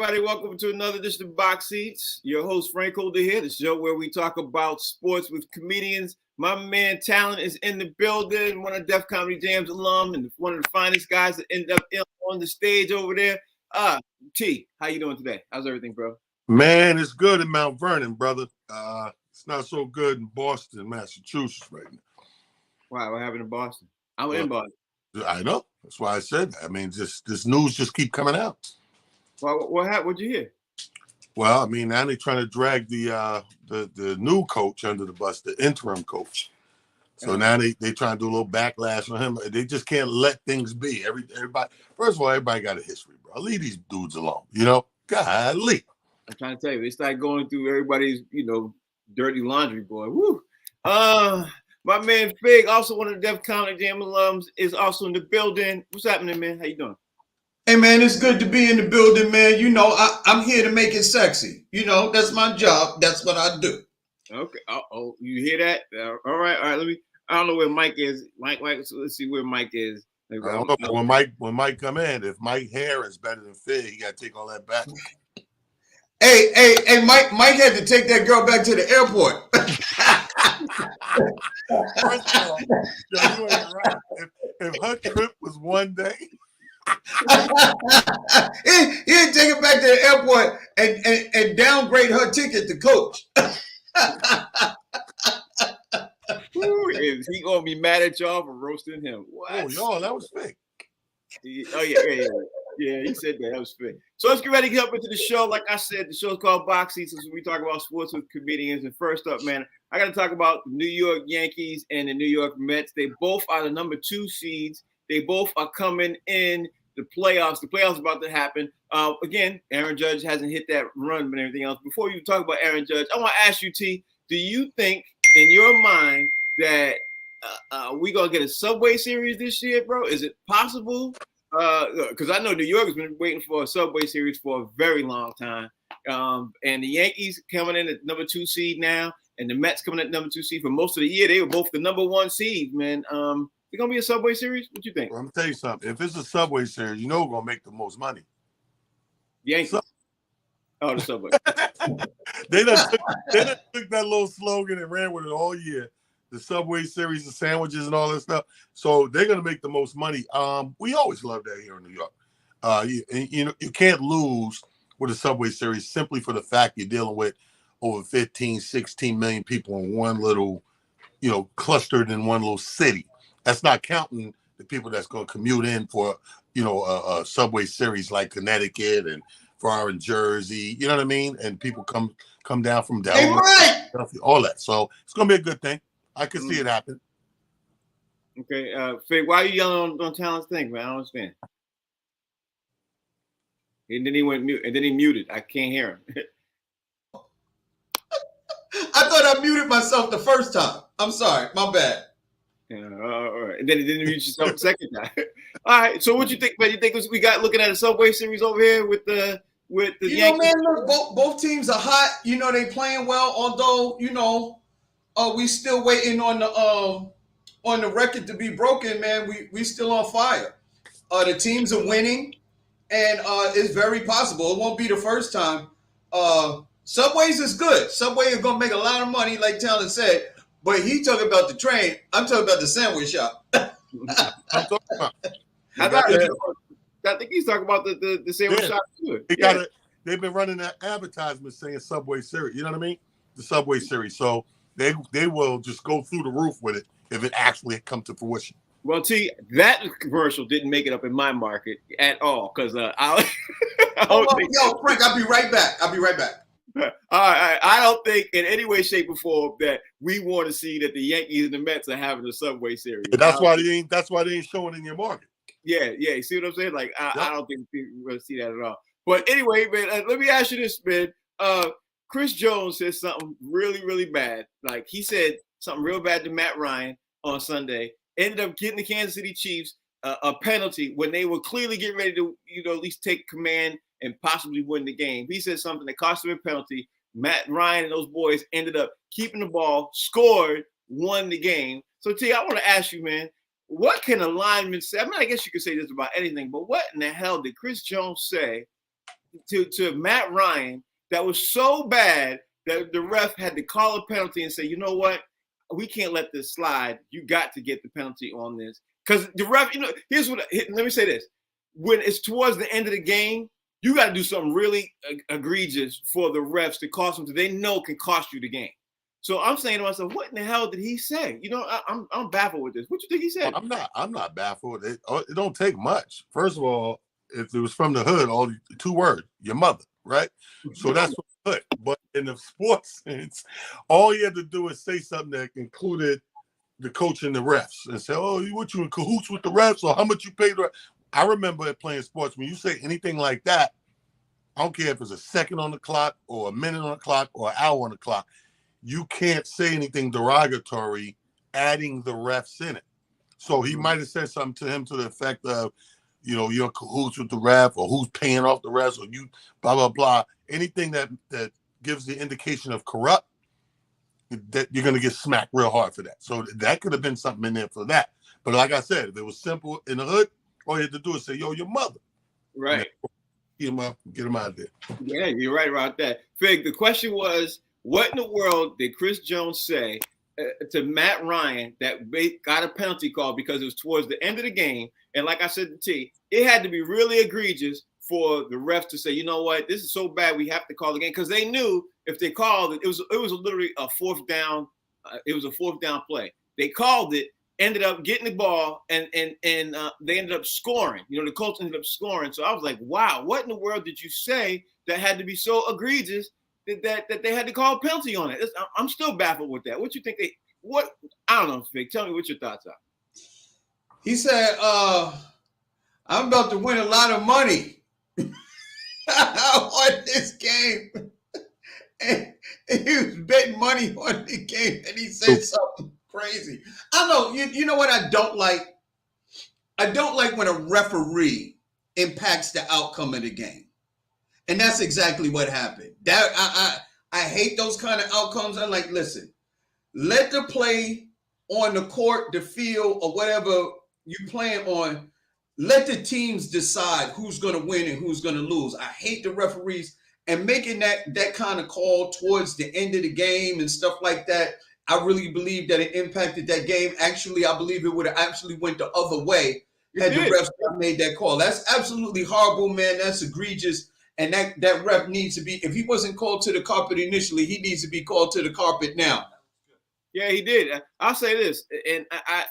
everybody. Welcome to another edition of Box Seats. Your host, Frank Holder here, the show where we talk about sports with comedians. My man Talent is in the building, one of Def Comedy Jams alum and one of the finest guys that ended up on the stage over there. T, how you doing today? How's everything, bro? Man, it's good in Mount Vernon, brother. It's not so good in Boston, Massachusetts right now. Wow, what happened in Boston? I'm in Boston. I know. That's why I said that. I mean, this news just keep coming out. Well, what happened? What'd you hear? Well, I mean, now they're trying to drag the new coach under the bus, the interim coach. So now they trying to do a little backlash on him. They just can't let things be. Everybody, first of all, everybody got a history, bro. Leave these dudes alone. You know, golly. I'm trying to tell you, they start going through everybody's, dirty laundry, boy. Woo. My man Fig, also one of the Def Comedy Jam alums, is also in the building. What's happening, man? How you doing? Hey, man, it's good to be in the building, man. You know, I'm here to make it sexy. You know, that's my job. That's what I do. Okay. Oh, you hear that? All right. I don't know where Mike is. Mike. So let's see where Mike is. I don't know. When Mike come in, if Mike hair is better than Fig, he got to take all that back. Hey, Mike had to take that girl back to the airport. First of all, you ain't right. If her trip was one day, he'd take her back to the airport and downgrade her ticket to coach. Is he gonna be mad at y'all for roasting him? What? Oh, y'all, that was fake. Oh yeah, he said that. That was fake. So let's get ready to get up into the show. Like I said, the show's called Box Seats. So we talk about sports with comedians. And first up, man, I got to talk about the New York Yankees and the New York Mets. They both are the number 2 seeds. They both are coming in the playoffs. The playoffs are about to happen. Again, Aaron Judge hasn't hit that run, but everything else. Before you talk about Aaron Judge, I want to ask you, T, do you think in your mind that we going to get a Subway Series this year, bro? Is it possible? Because I know New York has been waiting for a Subway Series for a very long time. And the Yankees coming in at number 2 seed now, and the Mets coming at number 2 seed for most of the year. They were both the number 1 seed, man. It's going to be a Subway Series? What you think? Well, I'm going to tell you something. If it's a Subway Series, you know we're going to make the most money. Yankees. The Subway. They done took that little slogan and ran with it all year. The Subway Series, the sandwiches and all that stuff. So they're going to make the most money. We always love that here in New York. You can't lose with a Subway Series simply for the fact you're dealing with over 15, 16 million people in one little, clustered in one little city. That's not counting the people that's going to commute in for, a Subway Series like Connecticut and far in Jersey. You know what I mean? And people come down from Delaware, all that. So it's going to be a good thing. I can see it happen. Okay. Fig, why are you yelling on Talent's thing, man? I don't understand. And then he went mute, and then he muted. I can't hear him. I thought I muted myself the first time. I'm sorry. My bad. All right. And then he didn't mute yourself the second time. All right. So what you think, man? You think we got looking at a Subway Series over here with the Yankees? Man, look, both teams are hot. They playing well, although, we still waiting on the record to be broken, man. We still on fire. The teams are winning, and it's very possible. It won't be the first time. Subways is good. Subway is gonna make a lot of money, like Talent said. But he talking about the train. I'm talking about the sandwich shop. I'm talking about. I think he's talking about the sandwich shop too. They've been running that advertisement saying Subway Series. You know what I mean? The Subway Series. So they will just go through the roof with it if it actually come to fruition. Well, T, that commercial didn't make it up in my market at all because Frank, I'll be right back. All right. I don't think in any way, shape, or form that we want to see that the Yankees and the Mets are having a Subway Series. That's why they ain't showing in your market. Yeah. You see what I'm saying? Like I don't think we're going to see that at all. But anyway, man, let me ask you this, man. Chris Jones said something really, really bad. Like he said something real bad to Matt Ryan on Sunday. Ended up getting the Kansas City Chiefs a penalty when they were clearly getting ready to, at least take command and possibly win the game. He said something that cost him a penalty. Matt Ryan and those boys ended up keeping the ball, scored, won the game. So, T, I want to ask you, man, what can a lineman say? I mean, I guess you could say this about anything, but what in the hell did Chris Jones say to Matt Ryan that was so bad that the ref had to call a penalty and say, you know what, we can't let this slide. You got to get the penalty on this because the ref. Here's what. Let me say this: when it's towards the end of the game, you got to do something really egregious for the refs to cost them. They know can cost you the game. So I'm saying to myself, what in the hell did he say? I'm baffled with this. What you think he said? I'm not baffled. It don't take much. First of all, if it was from the hood, all 2 words, your mother, right? So that's what hood. But in the sports sense, all you had to do is say something that included the coach and the refs and say, oh, what you in cahoots with the refs or how much you paid? I remember playing sports. When you say anything like that, I don't care if it's a second on the clock or a minute on the clock or an hour on the clock. You can't say anything derogatory adding the refs in it. So he might have said something to him to the effect of, you're in cahoots with the ref or who's paying off the refs or you blah, blah, blah. Anything that gives the indication of corrupt, that you're going to get smacked real hard for that. So that could have been something in there for that. But like I said, if it was simple in the hood, all you had to do is say, yo, your mother. Right. Get him out of there. Yeah, you're right about that. Fig, the question was, what in the world did Chris Jones say to Matt Ryan that got a penalty call because it was towards the end of the game? And like I said to T, it had to be really egregious for the refs to say, you know what, this is so bad we have to call the game, because they knew if they called it, it was literally a 4th down. It was a 4th down play. They called it, ended up getting the ball, and they ended up scoring. The Colts ended up scoring. So I was like, wow, what in the world did you say that had to be so egregious that they had to call a penalty on it? I'm still baffled with that. What you think I don't know, Fig. Tell me what your thoughts are. He said, I'm about to win a lot of money on this game. And he was betting money on the game, and he said something crazy. I don't know. You know what I don't like? I don't like when a referee impacts the outcome of the game. And that's exactly what happened. I hate those kind of outcomes. I'm like, listen, let the play on the court, the field, or whatever you playing on, let the teams decide who's going to win and who's going to lose. I hate the referees and making that kind of call towards the end of the game and stuff like that. I really believe that it impacted that game. Actually, I believe it would have actually went the other way had the refs not made that call. That's absolutely horrible, man. That's egregious. And that ref needs to be, if he wasn't called to the carpet initially, he needs to be called to the carpet now. Yeah, he did. I'll say this, and I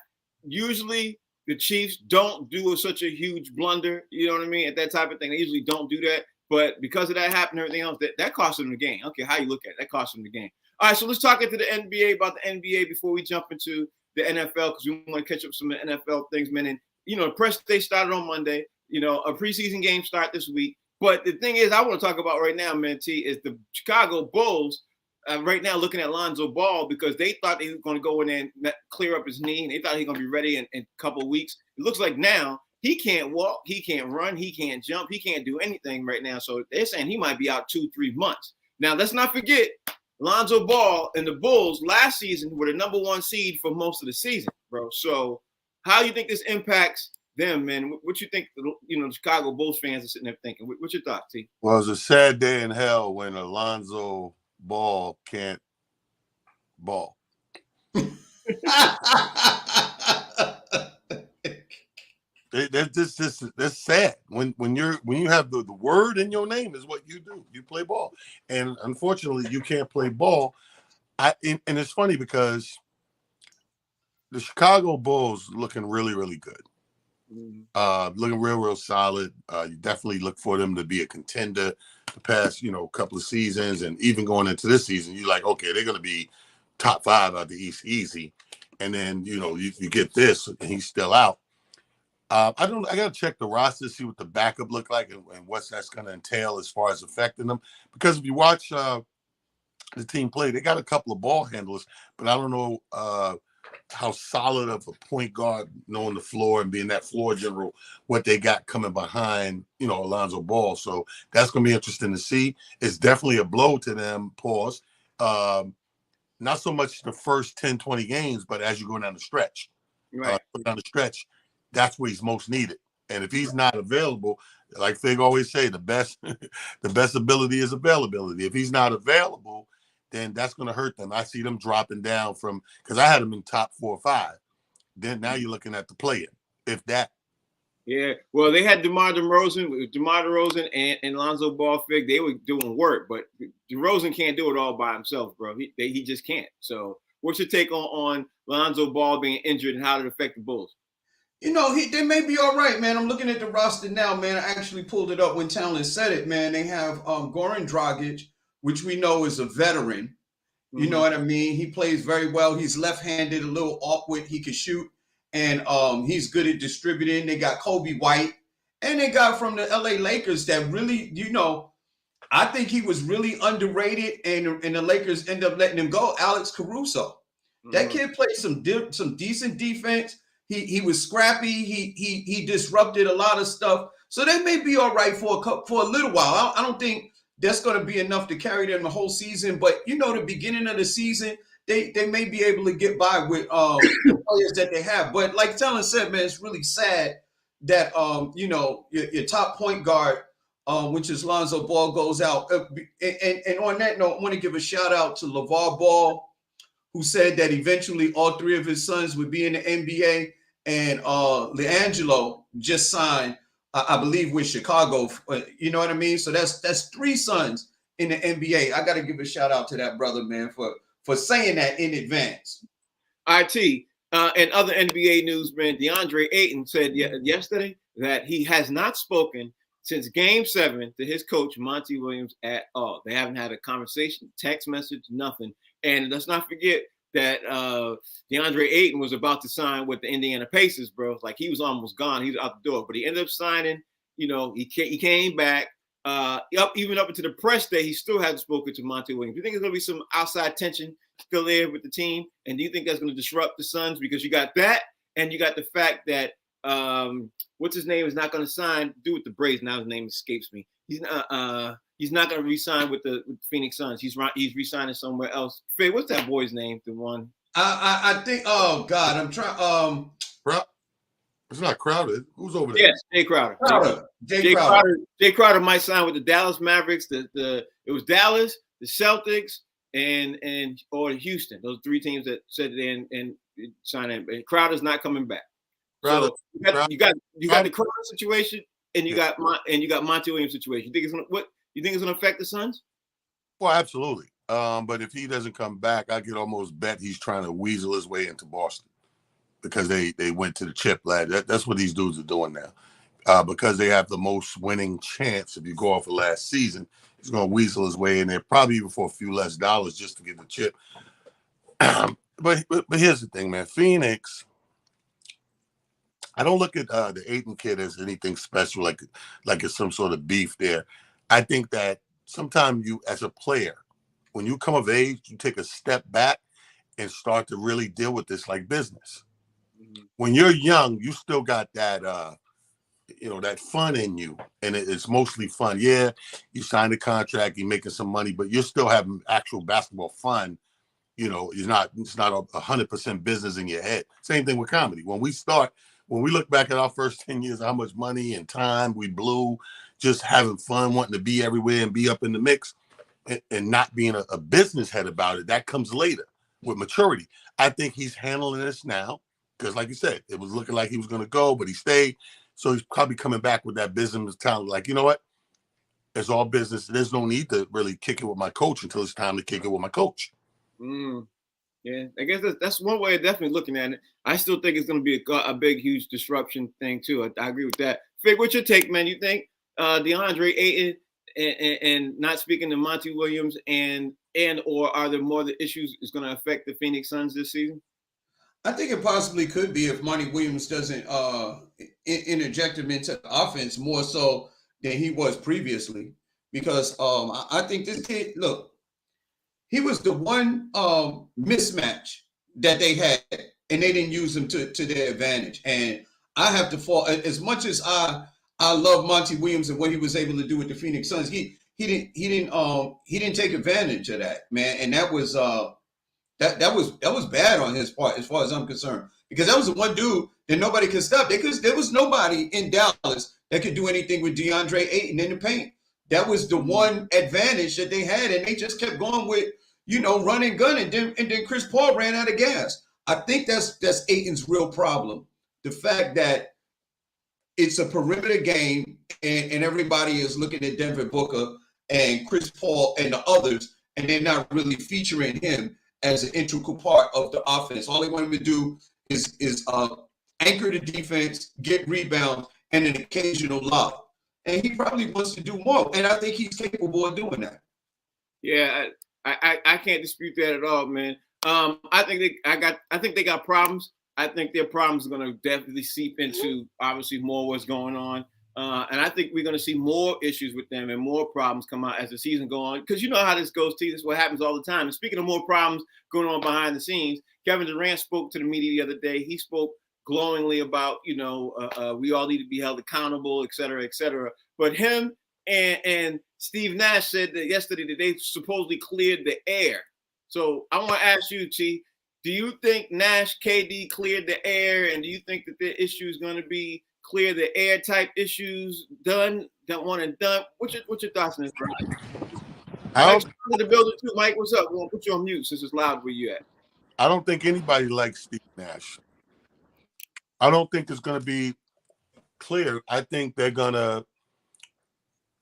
usually the Chiefs don't do such a huge blunder, you know what I mean, at that type of thing. They usually don't do that. But because of that happened and everything else, that cost them the game. Okay, how you look at it, that cost them the game. All right, so let's talk into the NBA about the NBA before we jump into the NFL, because we want to catch up some of the NFL things, man. And, the press day started on Monday. A preseason game start this week. But the thing is, I want to talk about right now, man, T, is the Chicago Bulls right now looking at Lonzo Ball, because they thought he was going to go in there and clear up his knee, and they thought he was going to be ready in a couple of weeks. It looks like now he can't walk, he can't run, he can't jump, he can't do anything right now. So they're saying he might be out 2-3 months. Now, let's not forget, Lonzo Ball and the Bulls last season were the number 1 seed for most of the season, bro. So how you think this impacts them, man? What you think, the Chicago Bulls fans are sitting there thinking? What's your thoughts, T? Well, it's a sad day in hell when Alonzo Ball can't ball. That's sad. When you have the word in your name is what you do. You play ball, and unfortunately, you can't play ball. And it's funny because the Chicago Bulls looking really, really good. Looking real solid. You definitely look for them to be a contender the past, couple of seasons, and even going into this season, you're like, okay, they're going to be top 5 out the East easy. And then, you get this, and he's still out. I got to check the roster, see what the backup look like and what that's going to entail as far as affecting them. Because if you watch the team play, they got a couple of ball handlers, but I don't know how solid of a point guard, knowing the floor and being that floor general, what they got coming behind, Alonzo Ball. So that's going to be interesting to see. It's definitely a blow to them, pause. Not so much the first 10, 20 games, but as you go down the stretch. Right. Down the stretch, that's where he's most needed. And if he's not available, like Fig always say, the best ability is availability. If he's not available, then that's going to hurt them. I see them dropping down from, because I had them in top 4 or 5. Then now you're looking at the play-in, if that. Yeah, well, they had DeMar DeRozan and Lonzo Ball. Fig, they were doing work, but DeRozan can't do it all by himself, bro. He just can't. So what's your take on Lonzo Ball being injured and how it affect the Bulls? You know, they may be all right, man. I'm looking at the roster now, man. I actually pulled it up when Talon said it, man. They have Goran Dragic, which we know is a veteran. Mm-hmm. You know what I mean? He plays very well. He's left-handed, a little awkward. He can shoot, and he's good at distributing. They got Kobe White, and they got from the LA Lakers that really, you know, I think he was really underrated, and the Lakers end up letting him go. Alex Caruso. Mm-hmm. That kid played some decent defense. He was scrappy. He disrupted a lot of stuff. So they may be all right for a little while. I don't think that's going to be enough to carry them the whole season. But you know, the beginning of the season, they may be able to get by with the players that they have. But like Talon said, man, it's really sad that you know, your top point guard, which is Lonzo Ball, goes out. And on that note, I want to give a shout out to LeVar Ball, who said that eventually all 3 of his sons would be in the NBA. And LeAngelo just signed, I believe, with Chicago. You know what I mean? So that's 3 sons in the NBA. I got to give a shout out to that brother, man, for saying that in advance. IT and other NBA news, man. DeAndre Ayton said yesterday that he has not spoken since Game 7 to his coach Monty Williams at all. They haven't had a conversation, text message, nothing. And let's not forget that DeAndre Ayton was about to sign with the Indiana Pacers, bro. Like, he was almost gone. He was out the door, but he ended up signing. You know, he came back. Even up into the press day, he still hasn't spoken to Monty Williams. Do you think there's going to be some outside tension still there with the team? And do you think that's going to disrupt the Suns? Because you got that, and you got the fact that what's his name is not going to sign. Do with the Braves now. His name escapes me. He's not going to re-sign with the Phoenix Suns. He's re-signing somewhere else. Faye, what's that boy's name? The one. I think. Oh God, I'm trying. It's not Crowder. Who's over there? Yes, Jay Crowder. Jay Crowder might sign with the Dallas Mavericks. It was Dallas, the Celtics, and or Houston. Those 3 teams that said they and signed in. And Crowder's not coming back. Crowder, so you got the Crowder situation. And you got Monty Williams' situation. You think it's gonna affect the Suns? Well, absolutely. But if he doesn't come back, I could almost bet he's trying to weasel his way into Boston because they went to the chip lad. That's what these dudes are doing now. Because they have the most winning chance. If you go off of last season, he's gonna weasel his way in there, probably even for a few less dollars just to get the chip. But here's the thing, man. Phoenix. I don't look at the Ayton kid as anything special, like it's some sort of beef there. I think that sometimes you, as a player, when you come of age, you take a step back and start to really deal with this like business. Mm-hmm. When you're young, you still got that, that fun in you, and it's mostly fun. Yeah, you signed a contract, you're making some money, but you're still having actual basketball fun. You know, it's not 100% business in your head. Same thing with comedy. When we look back at our first 10 years, how much money and time we blew just having fun, wanting to be everywhere and be up in the mix and not being a business head about it, that comes later with maturity. I think he's handling this now because, like you said, it was looking like he was going to go, but he stayed. So he's probably coming back with that business talent. Like, you know what? It's all business. There's no need to really kick it with my coach until it's time to kick it with my coach. Yeah, I guess that's one way of definitely looking at it. I still think it's going to be a big, huge disruption thing, too. I agree with that. Fig, what's your take, man? You think DeAndre Ayton and not speaking to Monty Williams or are there more the issues is going to affect the Phoenix Suns this season? I think it possibly could be if Monty Williams doesn't interject him into the offense more so than he was previously. Because I think this kid, look, he was the one mismatch that they had, and they didn't use him to their advantage. And I have to fall as much as I love Monty Williams and what he was able to do with the Phoenix Suns. He didn't take advantage of that, man. And that was that was bad on his part, as far as I'm concerned. because that was the one dude that nobody could stop. There was nobody in Dallas that could do anything with DeAndre Ayton in the paint. That was the one advantage that they had, and they just kept going with, run and gun, and then Chris Paul ran out of gas. I think that's Ayton's real problem. The fact that it's a perimeter game, and everybody is looking at Devin Booker and Chris Paul and the others, and they're not really featuring him as an integral part of the offense. All they want him to do is anchor the defense, get rebounds, and an occasional lob. And he probably wants to do more, and I think he's capable of doing that. Yeah, I can't dispute that at all, man. I think they got problems. I think their problems are going to definitely seep into obviously more what's going on. And I think we're going to see more issues with them and more problems come out as the season goes on. Because you know how this goes, T. This is what happens all the time. And speaking of more problems going on behind the scenes, Kevin Durant spoke to the media the other day. He spoke glowingly about, we all need to be held accountable, et cetera, et cetera. But him and Steve Nash said that yesterday that they supposedly cleared the air. So I want to ask you, T, do you think Nash, KD cleared the air, and do you think that their issue is going to be clear the air type issues done, that one and done? What's your thoughts on this, bro? Mike's in the building too. Mike, what's up? We're going to put you on mute since it's loud where you at. I don't think anybody likes Steve Nash. I don't think it's going to be clear. I think they're gonna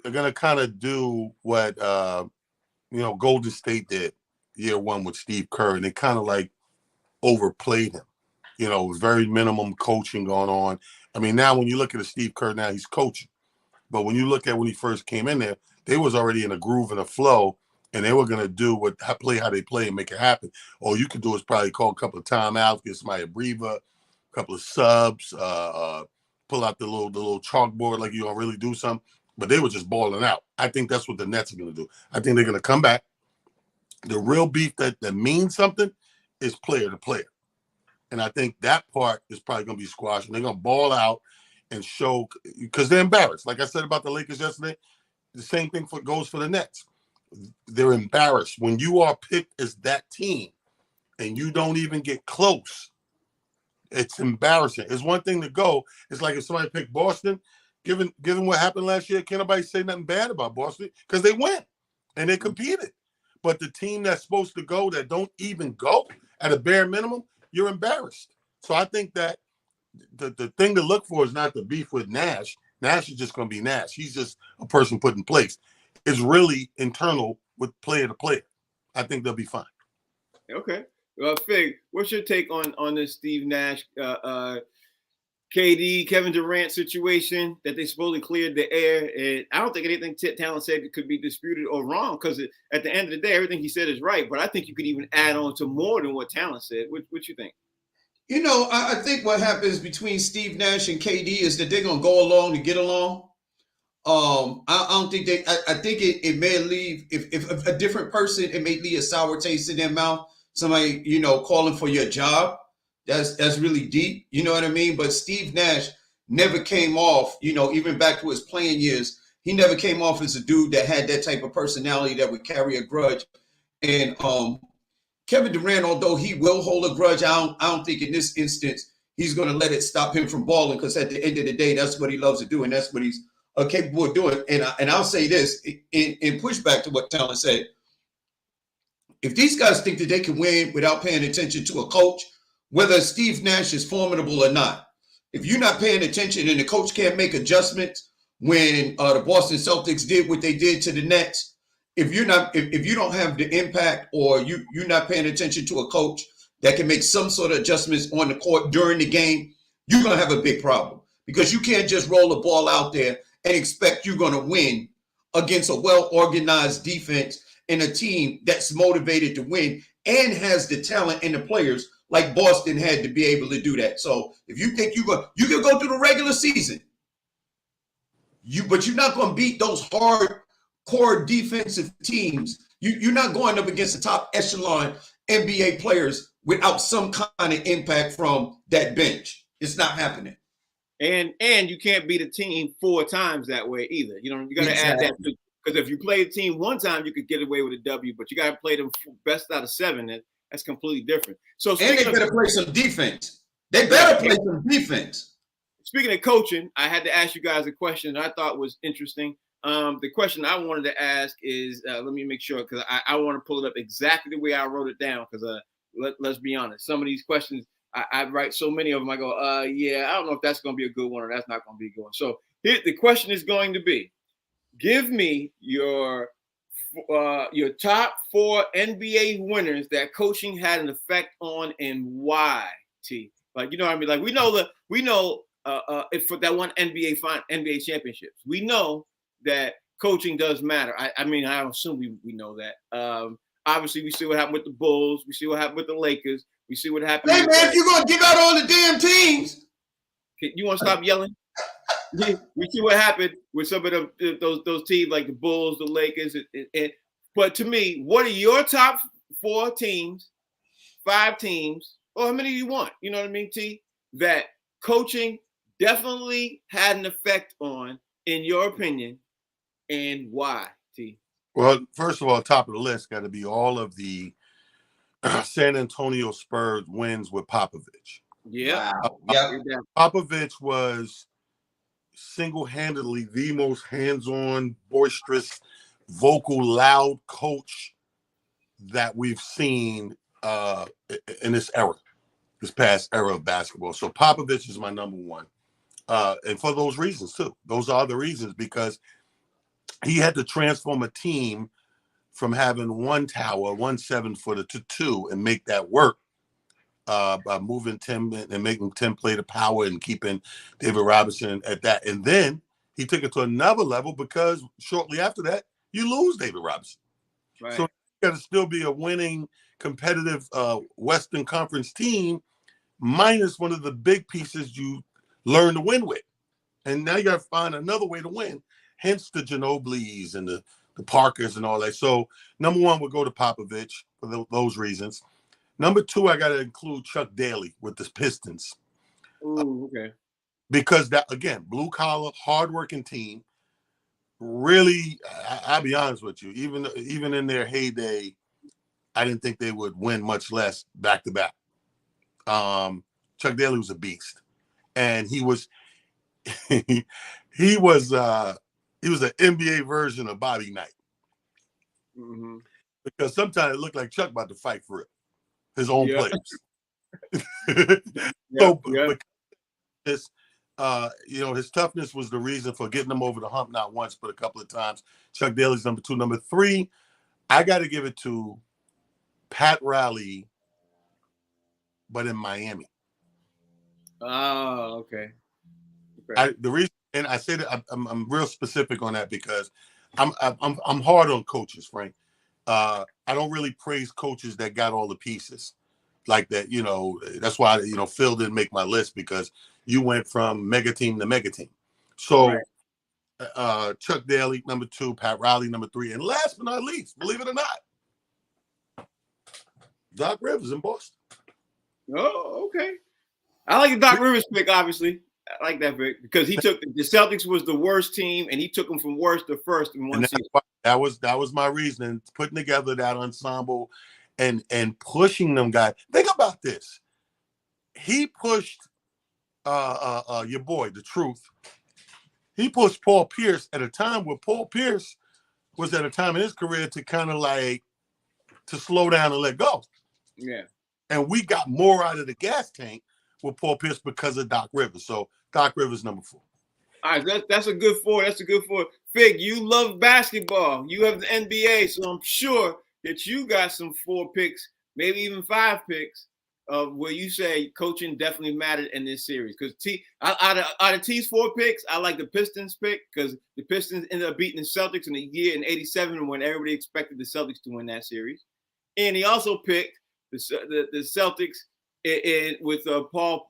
kind of do what Golden State did year one with Steve Kerr, and they kind of like overplayed him. It was very minimum coaching going on. I mean, now when you look at Steve Kerr, now he's coaching. But when you look at when he first came in there, they was already in a groove and a flow, and they were going to do how they play and make it happen. All you could do is probably call a couple of timeouts, get somebody a breather, a couple of subs, pull out the little chalkboard like you're going to really do something. But they were just balling out. I think that's what the Nets are going to do. I think they're going to come back. The real beef that means something is player to player. And I think that part is probably going to be squashed. And they're going to ball out and show, because they're embarrassed. Like I said about the Lakers yesterday, the same thing goes for the Nets. They're embarrassed. When you are picked as that team and you don't even get close, it's embarrassing. It's one thing to go. It's like if somebody picked Boston, given what happened last year, can't nobody say nothing bad about Boston because they went and they competed. But the team that's supposed to go that don't even go at a bare minimum, you're embarrassed. So I think that the thing to look for is not the beef with Nash. Nash is just going to be Nash. He's just a person put in place. It's really internal with player to player. I think they'll be fine. Okay. Fig, what's your take on this Steve Nash, KD, Kevin Durant situation that they supposedly cleared the air? And I don't think anything Talent said could be disputed or wrong, because at the end of the day, everything he said is right. But I think you could even add on to more than what Talent said. What you think? I think what happens between Steve Nash and KD is that they're going to go along to get along. I don't think I think it may leave, if a different person, it may leave a sour taste in their mouth. Somebody, calling for your job. That's really deep. You know what I mean? But Steve Nash never came off, even back to his playing years, he never came off as a dude that had that type of personality that would carry a grudge. And Kevin Durant, although he will hold a grudge, I don't think in this instance he's going to let it stop him from balling, because at the end of the day, that's what he loves to do, and that's what he's capable of doing. And I'll say this in pushback to what Talent said. If these guys think that they can win without paying attention to a coach, whether Steve Nash is formidable or not, if you're not paying attention and the coach can't make adjustments when the Boston Celtics did what they did to the Nets, if you don't have the impact, or you're not paying attention to a coach that can make some sort of adjustments on the court during the game, you're going to have a big problem, because you can't just roll the ball out there and expect you're going to win against a well-organized defense and a team that's motivated to win and has the talent and the players like Boston had to be able to do that. So if you think you can go through the regular season, but you're not going to beat those hardcore defensive teams. You're not going up against the top echelon NBA players without some kind of impact from that bench. It's not happening. And you can't beat a team 4 times that way either. You got to add that, because if you play a team one time, you could get away with a W, but you got to play them best out of 7. That's completely different. So, and they better play some defense. They better play some defense. Speaking of coaching, I had to ask you guys a question that I thought was interesting. The question I wanted to ask is, let me make sure, because I want to pull it up exactly the way I wrote it down, because let's be honest, some of these questions, I write so many of them, I go, yeah, I don't know if that's going to be a good one or that's not going to be a good one. So here, the question is going to be, give me your top 4 NBA winners that coaching had an effect on, and why, T. Like, you know what I mean? Like, we know if for that one NBA championships, we know that coaching does matter. I mean, I assume we know that. Obviously, we see what happened with the Bulls. We see what happened with the Lakers. We see what happened. Hey, man, if you're going to give out all the damn teams. You want to stop yelling? We see what happened with some of those teams like the Bulls, the Lakers. But to me, what are your top 4 teams, 5 teams, or how many do you want? You know what I mean, T? That coaching definitely had an effect on, in your opinion, and why, T? Well, first of all, top of the list got to be all of the San Antonio Spurs wins with Popovich. Yeah. Wow. Yep. Popovich was single-handedly the most hands-on, boisterous, vocal, loud coach that we've seen in this past era of basketball. So Popovich is my number one. And for those reasons, too. Those are the reasons, because he had to transform a team from having one tower, one 7-footer, to 2 and make that work by moving Tim and making Tim play the power and keeping David Robinson at that. And then he took it to another level, because shortly after that, you lose David Robinson. Right. So you got to still be a winning, competitive Western Conference team, minus one of the big pieces you learn to win with. And now you got to find another way to win. Hence the Ginobili's and the Parkers and all that. So number 1 would go to Popovich for those reasons. Number 2, I got to include Chuck Daly with the Pistons. Ooh, okay. Because that, again, blue collar, hardworking team. Really, I'll be honest with you. Even in their heyday, I didn't think they would win, much less back to back. Chuck Daly was a beast, and he was he was an NBA version of Bobby Knight. Mm-hmm. Because sometimes it looked like Chuck about to fight for it, his own players. But this, his toughness was the reason for getting them over the hump, not once, but a couple of times. Chuck Daly's number 2. Number 3, I got to give it to Pat Riley, but in Miami. Oh, okay. The reason, and I say that I'm real specific on that, because I'm hard on coaches, Frank. I don't really praise coaches that got all the pieces like that. That's why Phil didn't make my list, because you went from mega team to mega team. So Chuck Daly, number 2, Pat Riley, number 3, and last but not least, believe it or not, Doc Rivers in Boston. Oh, okay. I like the Doc Rivers pick, obviously. I like that pick, because he took the Celtics was the worst team, and he took them from worst to first in one season. That was my reasoning, putting together that ensemble and pushing them guys. Think about this. He pushed your boy, the Truth. He pushed Paul Pierce at a time where Paul Pierce was at a time in his career to kind of like to slow down and let go. Yeah. And we got more out of the gas tank with Paul Pierce because of Doc Rivers. So Doc Rivers, number 4. All right, that's a good 4. That's a good 4. Fig, you love basketball. You have the NBA, so I'm sure that you got some 4 picks, maybe even 5 picks, where you say coaching definitely mattered in this series. Because out of T's 4 picks, I like the Pistons pick, because the Pistons ended up beating the Celtics in the year in '87 when everybody expected the Celtics to win that series. And he also picked the Celtics with Paul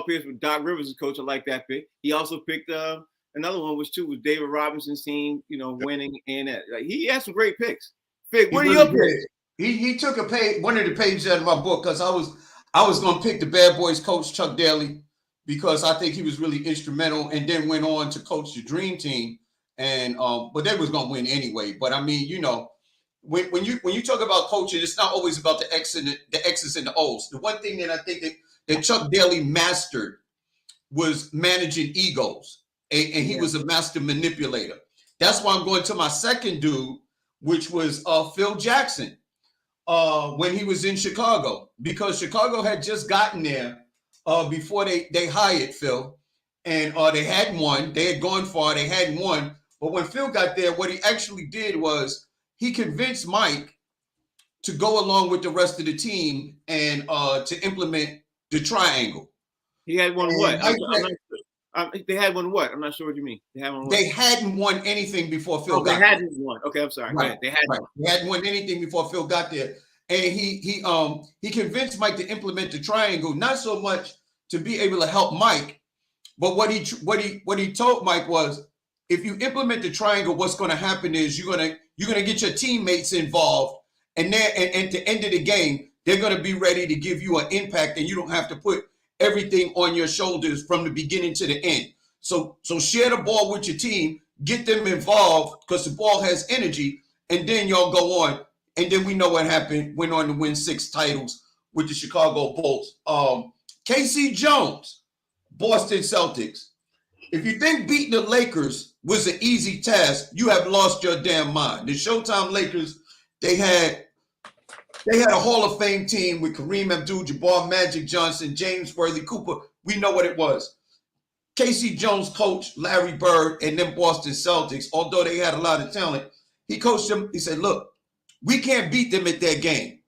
Pierce, with Doc Rivers as coach. I like that pick. He also picked another one, which was David Robinson's team, winning, and he had some great picks. Fig, what are your picks? He took one of the pages out of my book, because I was going to pick the Bad Boys coach Chuck Daly, because I think he was really instrumental, and then went on to coach the Dream Team, and but they was going to win anyway. But I mean, when you talk about coaching, it's not always about the X's and the O's. The one thing that I think that that Chuck Daly mastered was managing egos, and he was a master manipulator. That's why I'm going to my second dude, which was Phil Jackson, when he was in Chicago, because Chicago had just gotten there before they hired Phil, and they hadn't won. They had gone far, they hadn't won. But when Phil got there, what he actually did was he convinced Mike to go along with the rest of the team and to implement the triangle. He had won And what? Mike said, They had won what? I'm not sure what you mean. They hadn't won what? they hadn't won anything before Phil got They hadn't won. Okay, I'm sorry. Right. They hadn't. They hadn't won anything before Phil got there. And he convinced Mike to implement the triangle, not so much to be able to help Mike, but what he told Mike was, if you implement the triangle, what's going to happen is you're gonna get your teammates involved, and at the end of the game, they're going to be ready to give you an impact, and you don't have to put everything on your shoulders from the beginning to the end. So share the ball with your team, get them involved, because the ball has energy, and then y'all go on. And then we know what happened. Went on to win 6 titles with the Chicago Bulls. KC Jones, Boston Celtics. If you think beating the Lakers was an easy task, you have lost your damn mind. The Showtime Lakers, they had a Hall of Fame team with Kareem Abdul-Jabbar, Magic Johnson, James Worthy, Cooper. We know what it was. KC Jones coached Larry Bird and them Boston Celtics, although they had a lot of talent. He coached them. He said, look, we can't beat them at their game.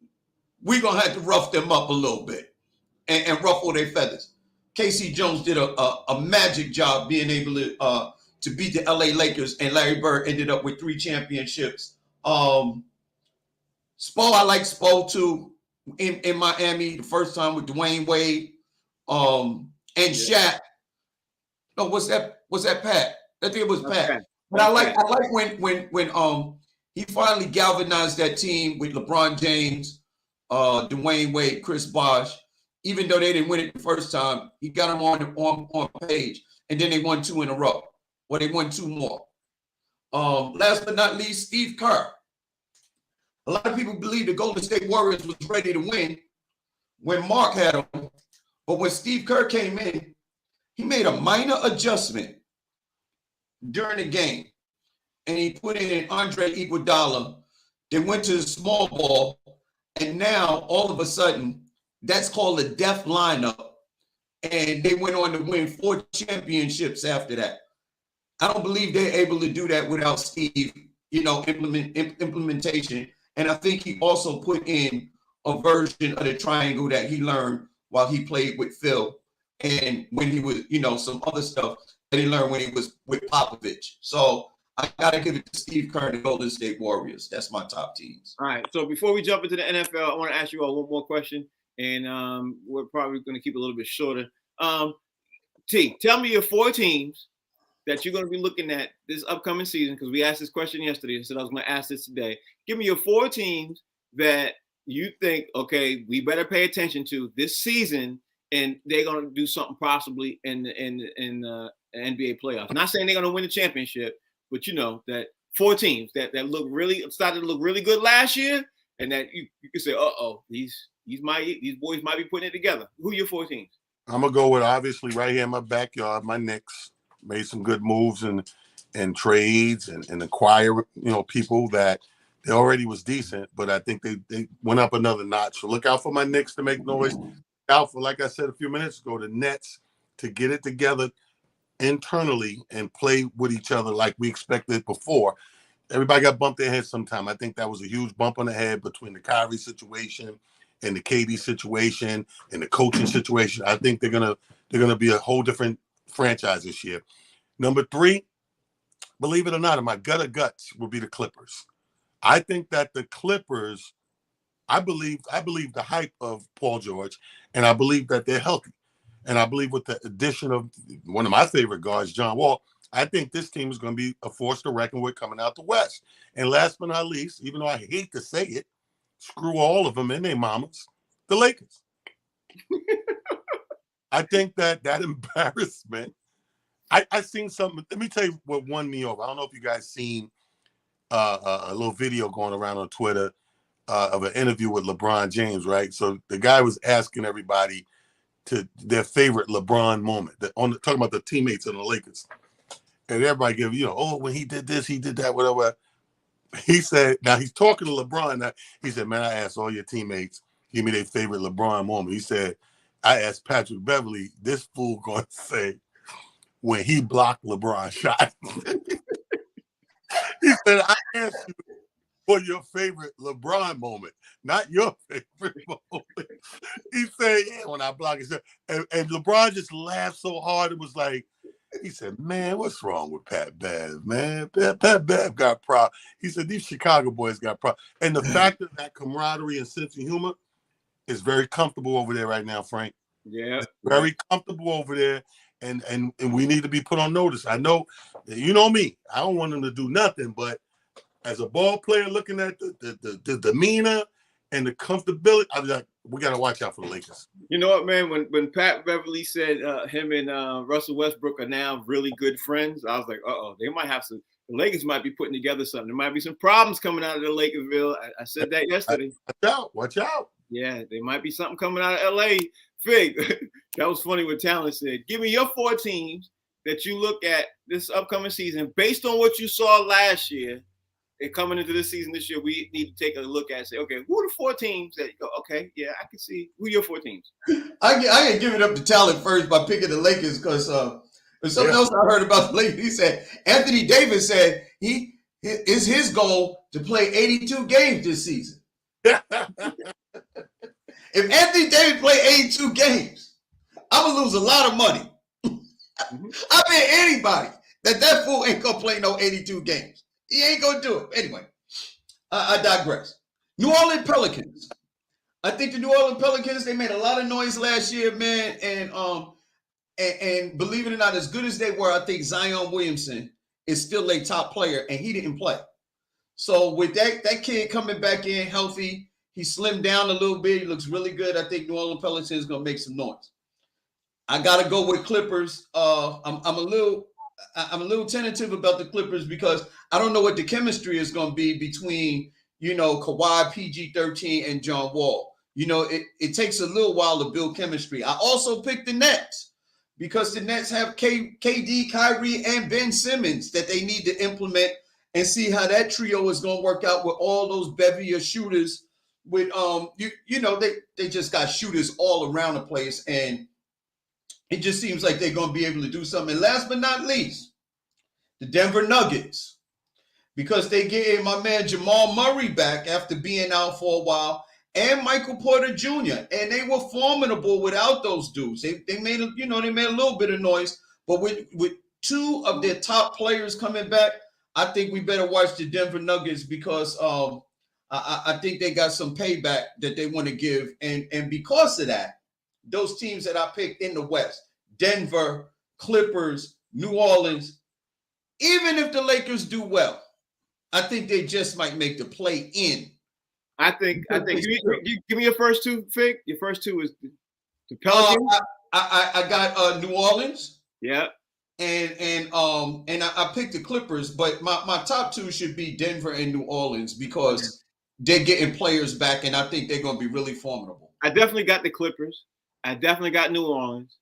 We're going to have to rough them up a little bit and ruffle their feathers. KC Jones did a magic job being able to beat the LA Lakers, and Larry Bird ended up with 3 championships. Spo, I like Spo too in Miami the first time with Dwayne Wade and Shaq. No, what's that? Pat? I think it was Pat. But I like when he finally galvanized that team with LeBron James, Dwayne Wade, Chris Bosh. Even though they didn't win it the first time, he got them on page, and then they won 2 in a row. Well, they won 2 more. Last but not least, Steve Kerr. A lot of people believe the Golden State Warriors was ready to win when Mark had them, but when Steve Kerr came in, he made a minor adjustment during the game, and he put in Andre Iguodala. They went to the small ball, and now all of a sudden, that's called a death lineup, and they went on to win 4 championships after that. I don't believe they're able to do that without Steve, implementation. And I think he also put in a version of the triangle that he learned while he played with Phil, and when he was, some other stuff that he learned when he was with Popovich. So I got to give it to Steve Kerr and the Golden State Warriors. That's my top teams. All right. So before we jump into the NFL, I want to ask you all one more question. And we're probably going to keep it a little bit shorter. T, tell me your 4 teams that you're going to be looking at this upcoming season, because we asked this question yesterday. I said I was going to ask this today. Give me your 4 teams that you think, okay, we better pay attention to this season, and they're going to do something possibly in the NBA playoffs. Not saying they're going to win the championship, but that 4 teams that started to look really good last year, and that you can say, these boys might be putting it together. Who are your 4 teams? I'm gonna go with, obviously, right here in my backyard, my Knicks. Made some good moves and trades and acquire people that they already was decent, but I think they went up another notch. So look out for my Knicks to make noise. Out for, like I said a few minutes ago, the Nets to get it together internally and play with each other like we expected before. Everybody got bumped their head sometime. I think that was a huge bump on the head between the Kyrie situation and the KD situation and the coaching situation. I think they're gonna be a whole different franchise this year. Number 3, believe it or not, in my gut of guts will be the Clippers. I think that the Clippers, I believe the hype of Paul George, and I believe that they're healthy. And I believe with the addition of one of my favorite guards, John Wall, I think this team is going to be a force to reckon with coming out the West. And last but not least, even though I hate to say it, screw all of them and their mamas, the Lakers. I think that embarrassment, I seen something. Let me tell you what won me over. I don't know if you guys seen a little video going around on Twitter of an interview with LeBron James, right? So the guy was asking everybody, to their favorite LeBron moment. Talking about the teammates in the Lakers, and everybody give oh, when he did this, he did that, whatever. He said, now he's talking to LeBron. Now, he said, man, I asked all your teammates, give me their favorite LeBron moment. He said, I asked Patrick Beverly, this fool going to say when he blocked LeBron shot. He said, I asked you for your favorite LeBron moment, not your favorite moment. He said, yeah, when I blocked it. And LeBron just laughed so hard. It was like, he said, man, what's wrong with Pat Bev, man? Pat Bev got problems. He said, these Chicago boys got problems. And the fact that camaraderie and sense of humor is very comfortable over there right now, Frank. Yeah. It's very comfortable over there. And we need to be put on notice. I know, you know me, I don't want them to do nothing, but as a ball player looking at the demeanor and the comfortability, I'm like, we got to watch out for the Lakers. You know what, man? When Pat Beverly said him and Russell Westbrook are now really good friends, I was like, they might have some. The Lakers might be putting together something. There might be some problems coming out of the Lakersville. I said that yesterday. Watch out. Yeah, there might be something coming out of LA. Fig, that was funny what Talon said. Give me your 4 teams that you look at this upcoming season based on what you saw last year. And coming into this season this year, we need to take a look at and say, okay, who are the 4 teams that you go, okay, yeah, I can see who are your 4 teams. I can give it up to Talon first by picking the Lakers because there's something else I heard about the Lakers. He said Anthony Davis said it's his goal to play 82 games this season. If Anthony Davis play 82 games, I'm gonna lose a lot of money. I bet anybody that fool ain't gonna play no 82 games. He ain't gonna do it. Anyway, I digress. New Orleans Pelicans. I think the New Orleans Pelicans, they made a lot of noise last year, man. And believe it or not, as good as they were, I think Zion Williamson is still a top player, and he didn't play. So with that kid coming back in healthy, he slimmed down a little bit. He looks really good. I think New Orleans Pelicans is gonna make some noise. I gotta go with Clippers. I'm a little tentative about the Clippers because I don't know what the chemistry is going to be between, Kawhi, PG-13, and John Wall. It takes a little while to build chemistry. I also picked the Nets because the Nets have KD, Kyrie, and Ben Simmons that they need to implement and see how that trio is going to work out with all those bevy of shooters. With they just got shooters all around the place, and it just seems like they're going to be able to do something. And last but not least, the Denver Nuggets, because they get my man Jamal Murray back after being out for a while, and Michael Porter Jr. And they were formidable without those dudes. They made a little bit of noise, but with 2 of their top players coming back, I think we better watch the Denver Nuggets because I think they got some payback that they want to give, and because of that, those teams that I picked in the West, Denver, Clippers, New Orleans, even if the Lakers do well, I think they just might make the play in. I think give me your first 2, Fig. Your first 2 is the Pelicans. I got New Orleans. Yeah. And I picked the Clippers, but my top 2 should be Denver and New Orleans because they're getting players back, and I think they're going to be really formidable. I definitely got the Clippers. I definitely got New Orleans.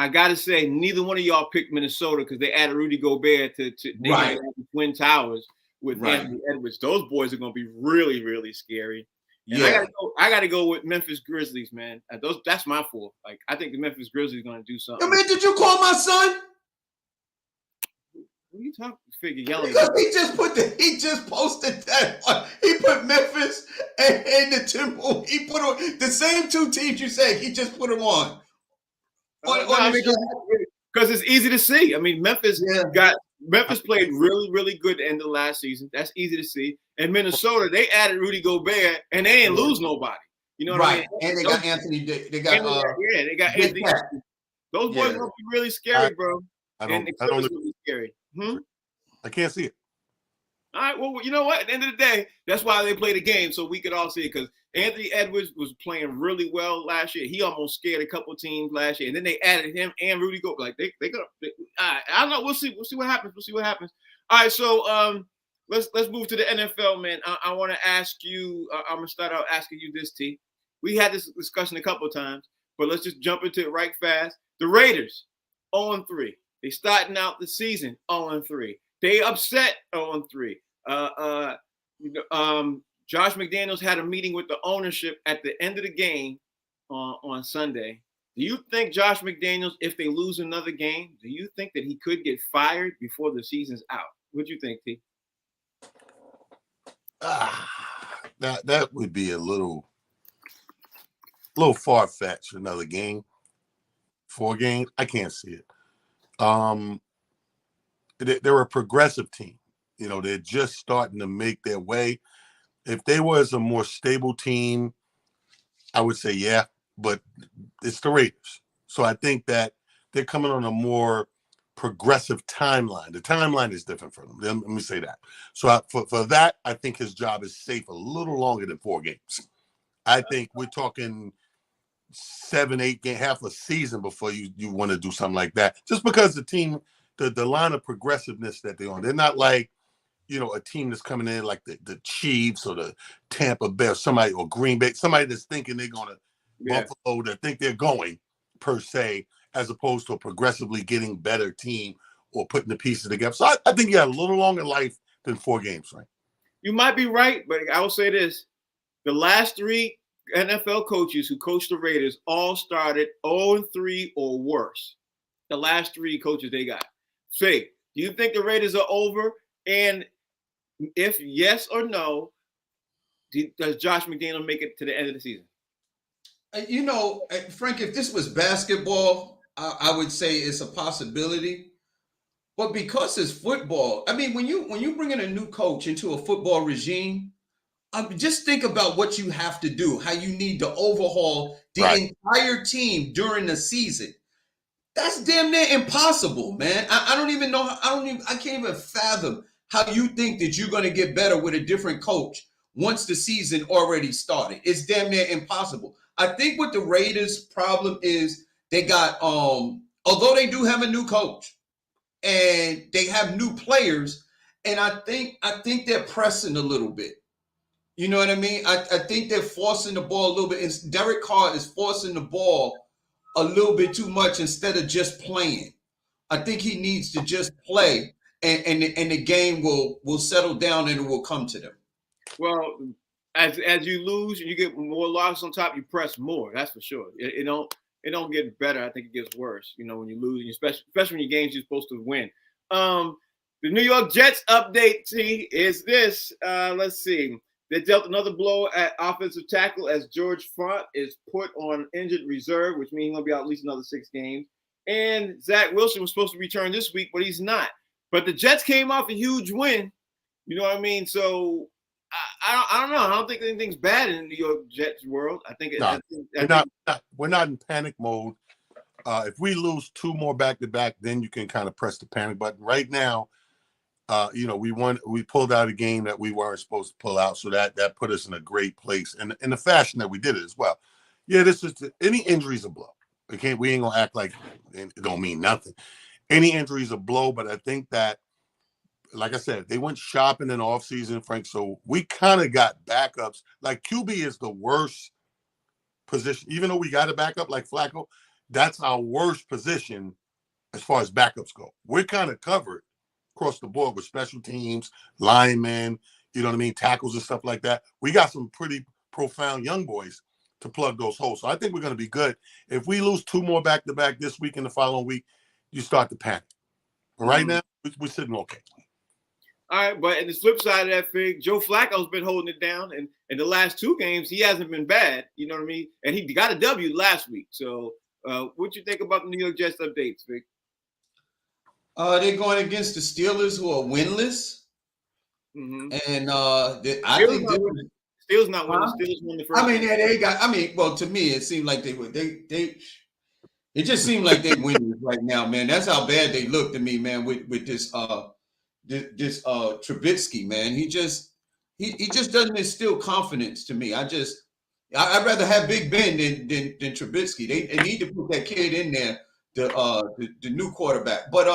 I got to say, neither one of y'all picked Minnesota because they added Rudy Gobert to the Twin Towers with Anthony Edwards. Those boys are going to be really, really scary. And I got to go with Memphis Grizzlies, man. That's my 4. Like, I think the Memphis Grizzlies are going to do something. Yo, man, did you call my son? What are you talking? Figure yelling. Because he just posted that one. He put Memphis and the Timberwolves. He put on the same 2 teams you said. He just put them on. Because it's easy to see. I mean, Memphis played really, really good at the end of last season. That's easy to see. And Minnesota, they added Rudy Gobert, and they ain't lose nobody. You know what I mean? And they got Anthony. They got Anthony. Those boys will be really scary, bro. I don't really scary. I can't see it. All right. Well, you know what? At the end of the day, that's why they play the game, so we could all see it. Because Anthony Edwards was playing really well last year. He almost scared a couple teams last year, and then they added him and Rudy Gobert. Like they got. I don't know. We'll see. We'll see what happens. All right. So let's move to the NFL, man. I want to ask you. I'm gonna start out asking you this, T. We had this discussion a couple of times, but let's just jump into it right fast. The Raiders, 0-3. They starting out the season 0-3. They upset 0-3. Josh McDaniels had a meeting with the ownership at the end of the game on Sunday. Do you think Josh McDaniels, if they lose another game, do you think that he could get fired before the season's out? What do you think, T? That would be a little far-fetched. Another game, 4 games. I can't see it. They're a progressive team. They're just starting to make their way. If they was a more stable team, I would say yeah, but it's the Raiders. So I think that they're coming on a more progressive timeline. The timeline is different for them. Let me say that. So for that, I think his job is safe a little longer than 4 games. I think we're talking 7, 8 games, half a season before you want to do something like that. Just because the team, the line of progressiveness that they're on, they're not like, a team that's coming in like the Chiefs or the Tampa Bay or somebody, or Green Bay, somebody that's thinking they're going to Buffalo, that think they're going per se, as opposed to a progressively getting better team or putting the pieces together. So I think you have a little longer life than 4 games, right? You might be right, but I will say this. The last 3 NFL coaches who coached the Raiders all started 0-3 or worse. The last 3 coaches they got. Fig, do you think the Raiders are over? And if yes or no, does Josh McDaniels make it to the end of the season? Frank, if this was basketball, I would say it's a possibility. But because it's football, I mean, when you bring in a new coach into a football regime, just think about what you have to do, how you need to overhaul the entire team during the season. That's damn near impossible, man. I don't even know. I can't even fathom how you think that you're going to get better with a different coach once the season already started. It's damn near impossible. I think what the Raiders' problem is, they got, although they do have a new coach and they have new players, and I think they're pressing a little bit. You know what I mean? I think they're forcing the ball a little bit. And Derek Carr is forcing the ball a little bit too much instead of just playing. I think he needs to just play, and the game will settle down and it will come to them. Well, as you lose and you get more losses on top, you press more. That's for sure. It don't get better. I think it gets worse. When you lose, especially when your games you're supposed to win. The New York Jets update, T, is this. Let's see. They dealt another blow at offensive tackle as George Fant is put on injured reserve, which means he'll be out at least another 6 games. And Zach Wilson was supposed to return this week, but he's not. But the Jets came off a huge win. You know what I mean? So I don't know. I don't think anything's bad in the New York Jets world. I think we're not in panic mode. If we lose 2 more back-to-back, then you can kind of press the panic button. Right now, we pulled out a game that we weren't supposed to pull out, so that put us in a great place, and in the fashion that we did it as well. Yeah, this is any injury is a blow. We ain't gonna act like it don't mean nothing. Any injury is a blow, but I think that, like I said, they went shopping in the offseason, Frank. So we kind of got backups. Like QB is the worst position, even though we got a backup like Flacco. That's our worst position as far as backups go. We're kind of covered across the board with special teams, linemen, tackles and stuff like that. We got some pretty profound young boys to plug those holes. So I think we're going to be good. If we lose 2 more back-to-back this week and the following week, you start to panic. But right now, we're sitting okay. All right, but in the flip side of that, Fig, Joe Flacco's been holding it down, and in the last 2 games, he hasn't been bad. You know what I mean? And he got a W last week. So what you think about the New York Jets updates, Fig? They're going against the Steelers, who are winless. Mm-hmm. And I think Steelers not winning. Steelers won the first. I mean, they got. I mean, well, to me, it seemed like they would. It just seemed like they winning right now, man. That's how bad they look to me, man. With this Trubisky, man. He just doesn't instill confidence to me. I'd rather have Big Ben than Trubisky. They need to put that kid in there, the new quarterback. But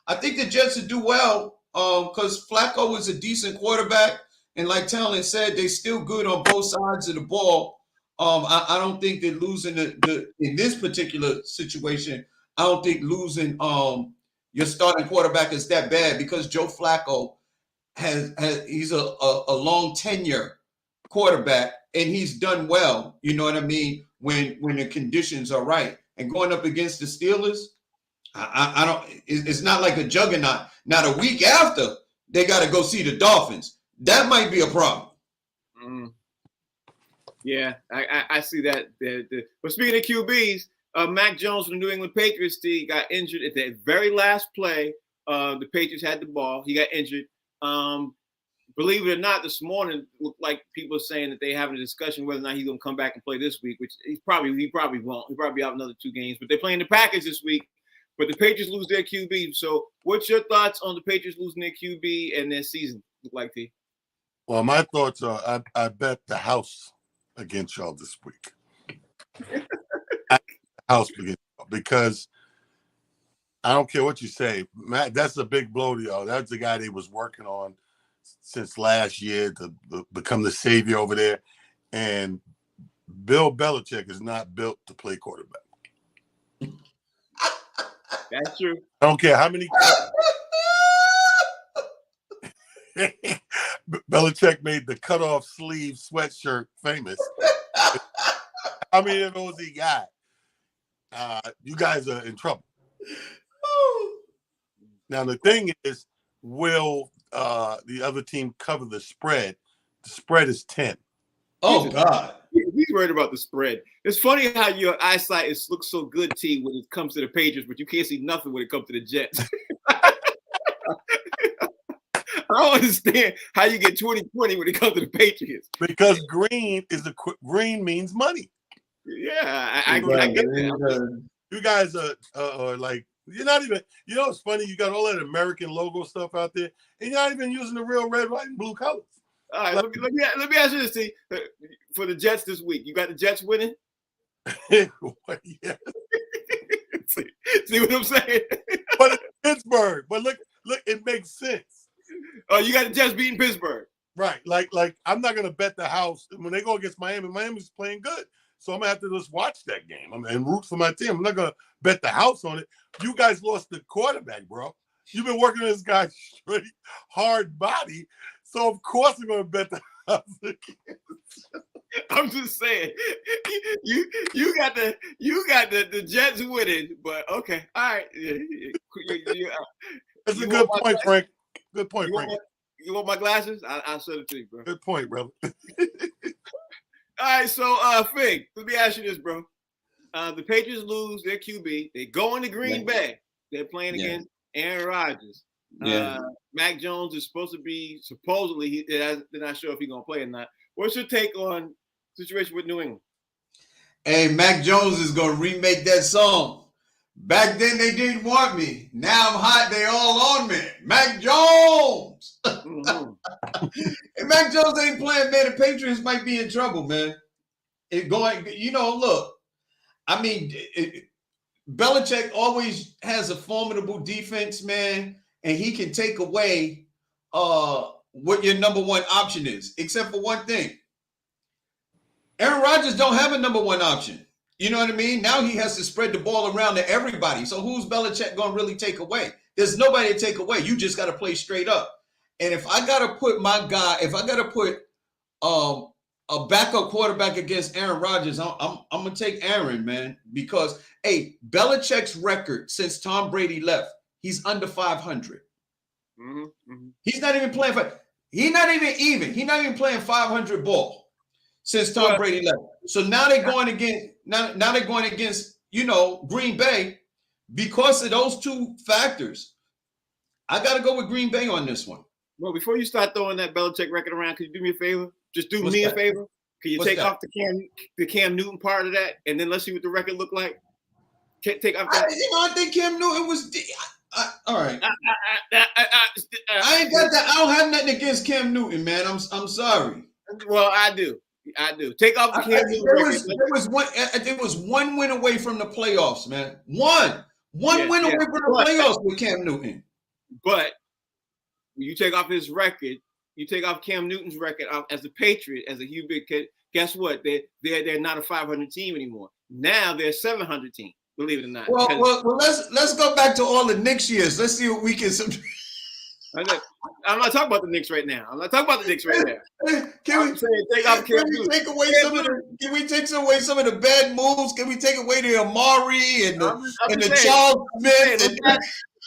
I think the Jets will do well because Flacco is a decent quarterback, and like Talon said, they're still good on both sides of the ball. I don't think that losing the in this particular situation, I don't think losing your starting quarterback is that bad because Joe Flacco has he's a long tenure quarterback and he's done well. You know what I mean? When the conditions are right, and going up against the Steelers, I don't. It's not like a juggernaut. Now the week after they got to go see the Dolphins. That might be a problem. Yeah, I see that. But speaking of QBs, Mac Jones from the New England Patriots team got injured at the very last play. The Patriots had the ball. He got injured. Believe it or not, this morning it looked like people are saying that they're having a discussion whether or not he's going to come back and play this week, which he probably won't. He'll probably be out another 2 games. But they're playing the Packers this week. But the Patriots lose their QB. So what's your thoughts on the Patriots losing their QB and their season look like, T? Well, my thoughts are I bet the house against y'all this week. Because I don't care what you say, Matt, that's a big blow to y'all. That's the guy they was working on since last year to become the savior over there. And Bill Belichick is not built to play quarterback. That's true. I don't care how many. Belichick made the cutoff sleeve sweatshirt famous. How many of those he got? You guys are in trouble. Now the thing is, will the other team cover the spread? The spread is 10. Oh God. He's worried about the spread. It's funny how your eyesight looks so good, T, when it comes to the Patriots, but you can't see nothing when it comes to the Jets. I don't understand how you get 20-20 when it comes to the Patriots. Because green means money. Yeah, I get that. You guys are like, you're not even, you know, it's funny, you got all that American logo stuff out there, and you're not even using the real red, white, and blue colors. All right, let me ask you this, T. For the Jets this week, you got the Jets winning? Yeah. See what I'm saying? But it's Pittsburgh. But look, it makes sense. Oh, you got the Jets beating Pittsburgh. Right. Like I'm not gonna bet the house when they go against Miami. Miami's playing good. So I'm gonna have to just watch that game and root for my team. I'm not gonna bet the house on it. You guys lost the quarterback, bro. You've been working on this guy's straight hard body. So of course I'm gonna bet the house again. I'm just saying, you got the Jets winning, but okay, all right. That's a good point, Frank. Good point, Frank. You want my glasses? I'll send it to you, bro. Good point, brother. All right, so Fig, let me ask you this, bro. The Patriots lose their QB. They go into Green Bay. They're playing against Aaron Rodgers. Mac Jones is supposed to be supposedly. They're not sure if he's gonna play or not. What's your take on the situation with New England? Hey, Mac Jones is gonna remake that song. Back then they didn't want me. Now I'm hot. They all on me. Mac Jones. If Mac Jones ain't playing, man, the Patriots might be in trouble, man. Look. I mean, Belichick always has a formidable defense, man, and he can take away what your number one option is, except for one thing. Aaron Rodgers don't have a number one option. You know what I mean? Now he has to spread the ball around to everybody. So who's Belichick going to really take away? There's nobody to take away. You just got to play straight up. And if I got to put my guy, if I got to put a backup quarterback against Aaron Rodgers, I'm going to take Aaron, man, because, hey, Belichick's record since Tom Brady left, he's under 500. He's not even playing he's not even playing 500 ball since Tom Brady left. So now they're going against, Green Bay because of those two factors. I got to go with Green Bay on this one. Well, before you start throwing that Belichick record around, could you do me a favor? Just do me a favor. Can you take off the Cam Newton part of that, and then let's see what the record look like? Take off that. I think Cam Newton was. All right. I ain't got that. I don't have nothing against Cam Newton, man. I'm sorry. Well, I do. Take off the Cam Newton record. There was one win away from the playoffs, man. One win away from the playoffs with Cam Newton. But you take off his record. You take off Cam Newton's record as a Patriot, as a Hubert. Can guess what? They're not a 500 team anymore. Now they're a 700 team. Believe it or not. Well, let's go back to all the Knicks years. Let's see what we can. I'm not talking about the Knicks right now. Can we take away some of the bad moves? Can we take away the Amari and the Charles Smith?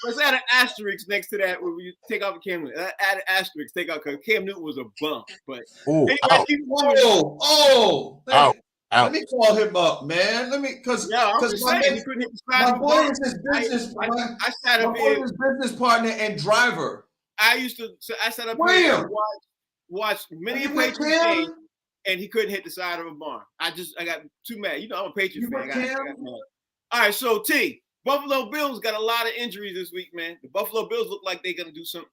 Let's add an asterisk next to that when you take off Cam Newton. Add an asterisk, take out because Cam Newton was a bum. But anyway, let me call him up, man. Because he couldn't hit the side my boy is his business. I sat up here. His business partner and driver. I sat up here and watched many Patriots games, and he couldn't hit the side of a barn. I got too mad. You know, I'm a Patriots fan. I got mad. All right, so T. Buffalo Bills got a lot of injuries this week, man. The Buffalo Bills look like they're going to do some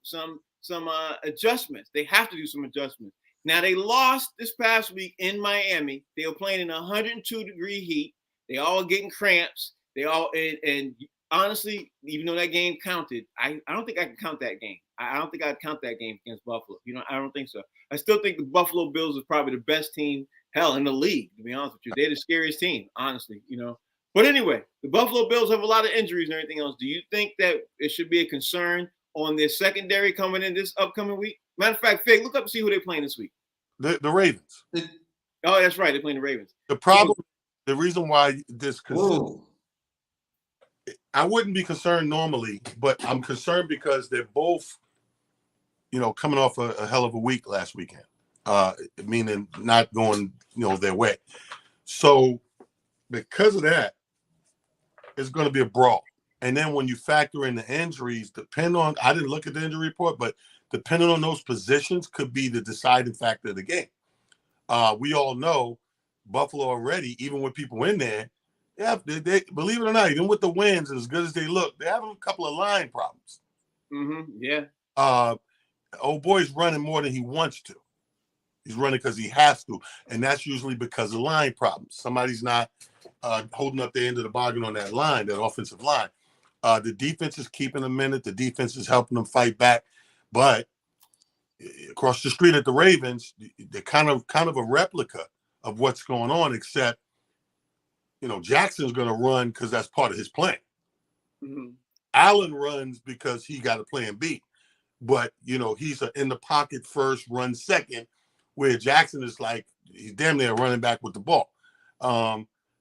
adjustments. They have to do some adjustments. Now, they lost this past week in Miami. They were playing in 102-degree heat. They all getting cramps. And honestly, even though that game counted, I don't think I can count that game. I don't think I'd count that game against Buffalo. You know, I don't think so. I still think the Buffalo Bills is probably the best team, in the league, to be honest with you. They're the scariest team, honestly, you know. But anyway, the Buffalo Bills have a lot of injuries and everything else. Do you think that it should be a concern on their secondary coming in this upcoming week? Matter of fact, Fig, look up and see who they're playing this week. The Ravens. Oh, that's right. They're playing the Ravens. The reason why this concern, I wouldn't be concerned normally, but I'm concerned because they're both, coming off a hell of a week last weekend, meaning not going, their way. So because of that, it's going to be a brawl. And then when you factor in the injuries, I didn't look at the injury report, but depending on those positions could be the deciding factor of the game. We all know Buffalo already, even with people in there, they believe it or not, even with the wins, as good as they look, they're having a couple of line problems. Mm-hmm. Yeah. Old boy's running more than he wants to. He's running because he has to, and that's usually because of line problems. Somebody's not holding up the end of the bargain on that line, that offensive line. The defense is keeping them in it. The defense is helping them fight back. But across the street at the Ravens, they're kind of a replica of what's going on, except, Jackson's going to run because that's part of his plan. Mm-hmm. Allen runs because he got a plan B. But, he's in the pocket first, run second, where Jackson is like, he's damn near running back with the ball.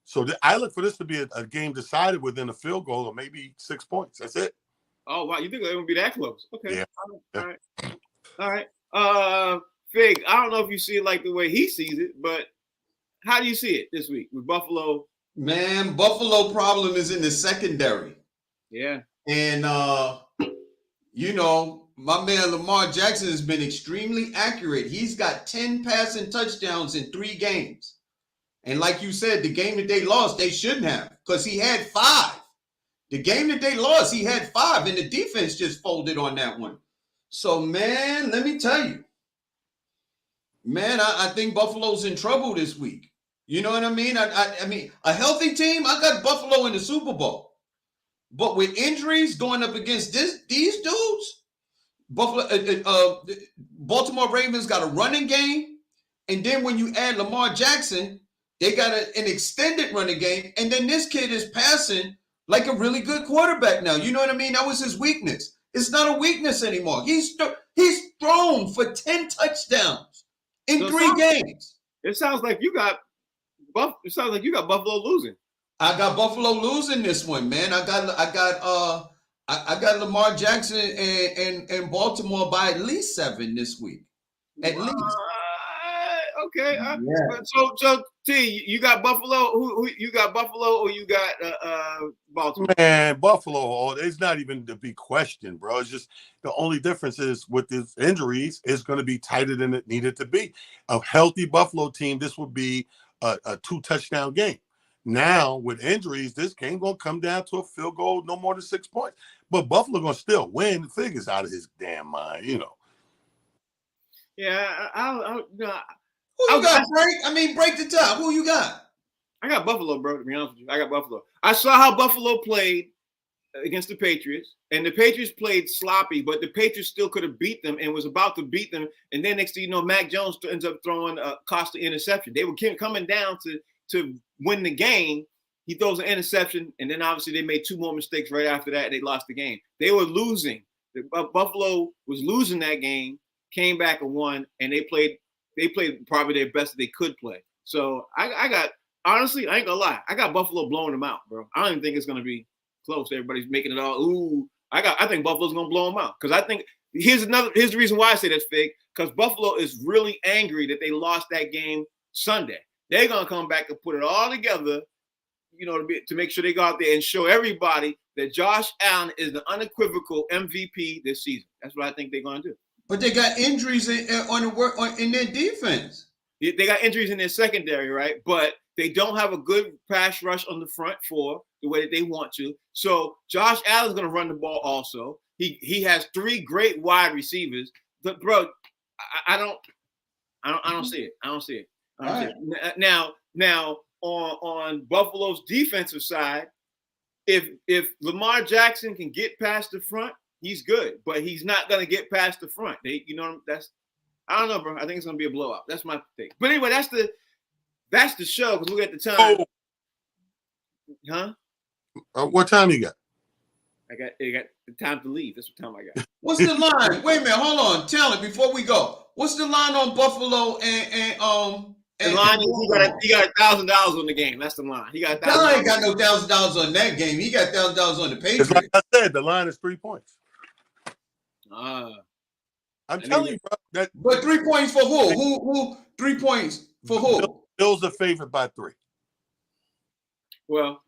So I look for this to be a game decided within a field goal or maybe 6 points. That's it. Oh, wow. You think it would be that close? Okay. Yeah. All right. Fig, I don't know if you see it like the way he sees it, but how do you see it this week with Buffalo? Man, Buffalo problem is in the secondary. Yeah. And, my man Lamar Jackson has been extremely accurate. He's got 10 passing touchdowns in 3 games. And like you said, the game that they lost, they shouldn't have, because he had 5. The game that they lost, he had 5, and the defense just folded on that one. So, man, let me tell you. Man, I think Buffalo's in trouble this week. You know what I mean? I mean, a healthy team, I got Buffalo in the Super Bowl. But with injuries going up against these dudes, Baltimore Ravens got a running game. And then when you add Lamar Jackson, they got an extended running game. And then this kid is passing like a really good quarterback now. You know what I mean? That was his weakness. It's not a weakness anymore. He's thrown for 10 touchdowns in 3 games. It sounds like you got Buffalo losing. I got Buffalo losing this one, man. I got Lamar Jackson and Baltimore by at least 7 this week. At least. Okay. Yeah. So T, you got Buffalo. Who you got, Buffalo, or you got Baltimore? Man, Buffalo. It's not even to be questioned, bro. It's just the only difference is with these injuries, it's going to be tighter than it needed to be. A healthy Buffalo team, this would be a 2-touchdown game. Now with injuries, this game gonna come down to a field goal, no more than 6 points. But Buffalo gonna still win. Figures out of his damn mind, Yeah, Who you got, Frank? I mean, break the top. Who you got? I got Buffalo, bro, to be honest with you. I got Buffalo. I saw how Buffalo played against the Patriots, and the Patriots played sloppy, but the Patriots still could have beat them and was about to beat them. And then next thing you know, Mac Jones ends up throwing a cost interception. They were coming down to win the game. He throws an interception, and then obviously they made 2 more mistakes right after that, and they lost the game. They were losing. Buffalo was losing that game, came back and won, and they played probably their best that they could play. So honestly, I ain't gonna lie, I got Buffalo blowing them out, bro. I don't even think it's gonna be close. Everybody's making it all. Ooh, I think Buffalo's gonna blow them out because I think here's the reason why I say that's fake, because Buffalo is really angry that they lost that game Sunday. They're gonna come back and put it all together, to make sure they go out there and show everybody that Josh Allen is the unequivocal MVP this season. That's what I think they're gonna do. But they got injuries in their defense. They got injuries in their secondary, right? But they don't have a good pass rush on the front four the way that they want to. So Josh Allen's going to run the ball also. He has 3 great wide receivers. But bro, I don't see it. I don't see it. Now on Buffalo's defensive side, if Lamar Jackson can get past the front, he's good. But he's not going to get past the front. I don't know, bro. I think it's gonna be a blowout. That's my thing. But anyway, that's the show because we got the time. Huh? What time you got? I got the time to leave. That's what time I got. What's the line? Wait a minute, hold on. Tell it before we go. What's the line on Buffalo and the line is he got $1,000 on the game. That's the line. He got $1,000. I ain't got no $1,000 on that game. He got $1,000 on the Patriots. Like I said, the line is 3 points. I'm telling you, bro. But 3 points for who? Who 3 points for who? Bills are favored by 3. Well,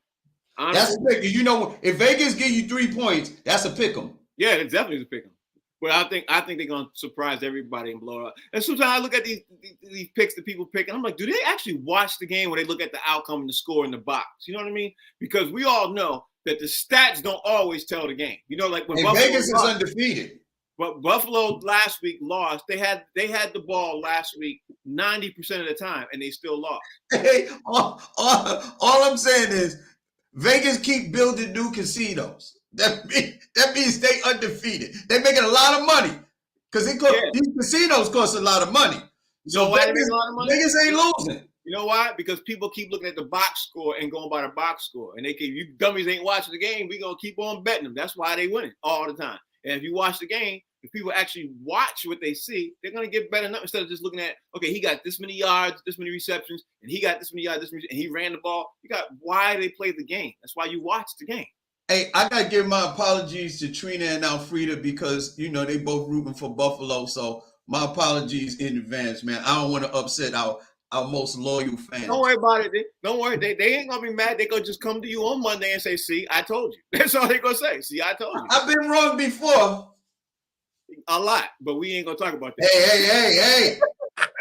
honestly, that's a pick. If Vegas give you 3 points, that's a pick 'em. Yeah, it's definitely a pick 'em. But I think they're gonna surprise everybody and blow it up. And sometimes I look at these picks that people pick, and I'm like, do they actually watch the game, or they look at the outcome and the score in the box? You know what I mean? Because we all know that the stats don't always tell the game. Like when Vegas is undefeated. But Buffalo last week lost. They had the ball last week 90% of the time, and they still lost. Hey, all I'm saying is Vegas keep building new casinos. That means they undefeated. They're making a lot of money because these casinos cost a lot of money. So why they make a lot of money? Vegas ain't losing. You know why? Because people keep looking at the box score and going by the box score, and you dummies ain't watching the game. We gonna keep on betting them. That's why they win it all the time. And if you watch the game, if people actually watch what they see, they're going to get better enough instead of just looking at, okay, he got this many yards, this many receptions, and he got this many yards, and he ran the ball. You got why they played the game. That's why you watch the game. Hey, I got to give my apologies to Trina and Alfreda because, they both rooting for Buffalo. So my apologies in advance, man. I don't want to upset our most loyal fans. Don't worry about it. Don't worry. They ain't going to be mad. They going to just come to you on Monday and say, see, I told you. That's all they're going to say. See, I told you. I've been wrong before. A lot, but we ain't gonna talk about that. Hey!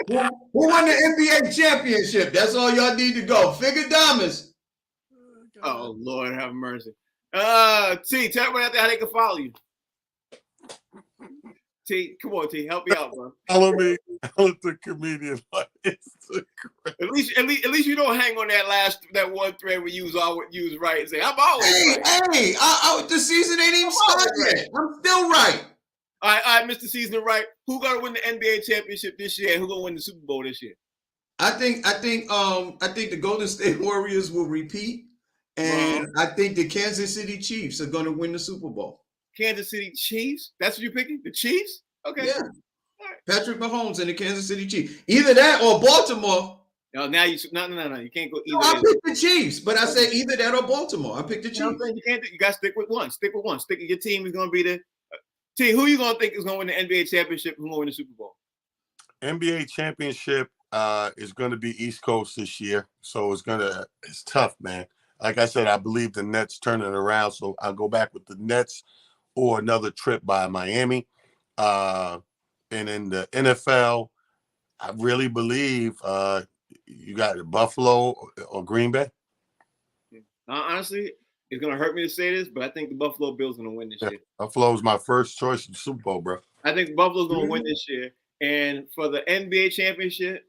Who won the NBA championship? That's all y'all need to go. Figure Damas. Oh Lord, have mercy. T, tell everybody out there how they can follow you. T, come on, T, help me out, bro. Follow me. Follow the comedian on Instagram. At least you don't hang on that one thread where you was right and say I'm always right. Hey, the season ain't even started yet. I'm still right. All right, Mr. Season right. Who gonna win the NBA championship this year? And who gonna win the Super Bowl this year? I think the Golden State Warriors will repeat, and I think the Kansas City Chiefs are gonna win the Super Bowl. Kansas City Chiefs? That's what you're picking? The Chiefs? Okay. Yeah. Right. Patrick Mahomes and the Kansas City Chiefs. Either that or Baltimore. No, now you can't go either. No, I picked the Chiefs, but I said either that or Baltimore. I picked the Chiefs. You can't. You got to stick with one. Your team is gonna be the. T, who you gonna think is gonna win the NBA championship? Who's gonna win the Super Bowl? NBA championship is gonna be East Coast this year, so it's tough, man. Like I said, I believe the Nets turning it around, so I'll go back with the Nets or another trip by Miami. And in the NFL, I really believe you got Buffalo or Green Bay. Honestly, it's going to hurt me to say this, but I think the Buffalo Bills are going to win this year. Buffalo is my first choice in the Super Bowl, bro. I think Buffalo's going to win this year. And for the NBA championship,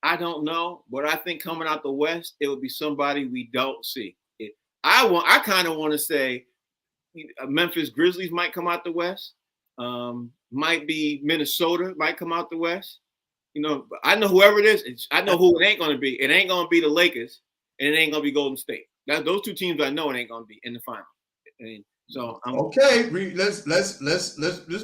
I don't know, but I think coming out the West, it would be somebody we don't see. I kind of want to say Memphis Grizzlies might come out the West. Might be Minnesota might come out the West. I know whoever it is. I know who it ain't going to be. It ain't going to be the Lakers, and it ain't going to be Golden State. Those two teams I know it ain't going to be in the final. And so okay. Let's